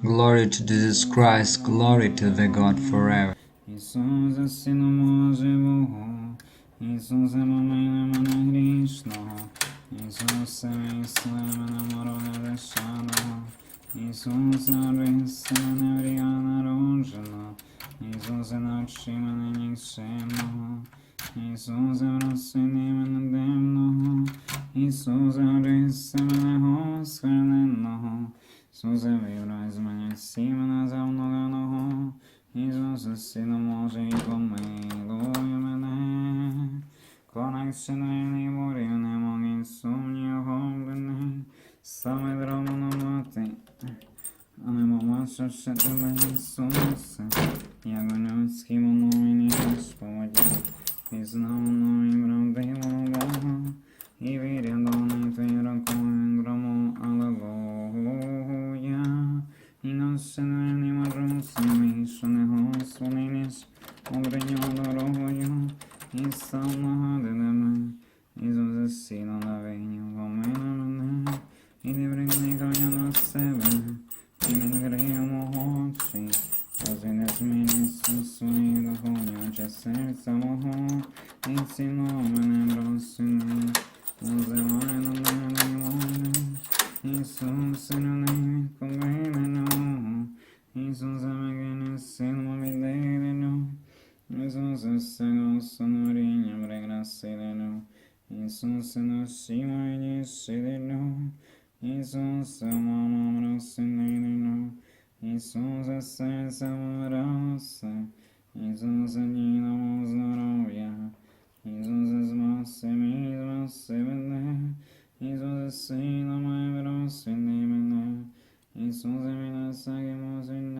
Glory to Jesus Christ, glory to the God forever. Ісусе, Сину мого живого, Ісусе, помилуй мене грішного, Ісусе, визволи мене ворога рішаного, Ісусе, орися мене врія народженого, Ісусе, навчи мене нікчемного, Ісусе, розсуди мене дивного, Ісусе, орися мене госхваленого, Ісусе, вибрай з мене сімена завноганого, Ісусе, Сину Божий, помилуй мене. Конечний борів не могли сумнів гублений, саме дробно мати, а не побачив ще тебе, Ісусе, як у людській моновині Господі, пізнав мною правдивого Бога, і вирядований твій рукою грому, алелуя. І носений марусний, що не Господи ніж, обриньо дорогою, і сам нагадує Ісусе, Сину Давидів, помилуй мене, і не прикликай на себе, і відкрив мого очі, розвини зміниться свої догоняче серця мого, і ціно мене просини, називай на мене молю, Ісусе, не відколи мене, Ісусе, мені силу відділю, Ісусе, всього соноріння прикрасилю, Ісусе, ноші мої шилю, Ісусе, мамам розсилилю, Ісусе, серце виросе, Ісусе, діномо здоров'я, Ісусе, змаси мій, змаси мене, Ісусе, Сину мій, розсили мене, Ісусе, мене всяким звільняє.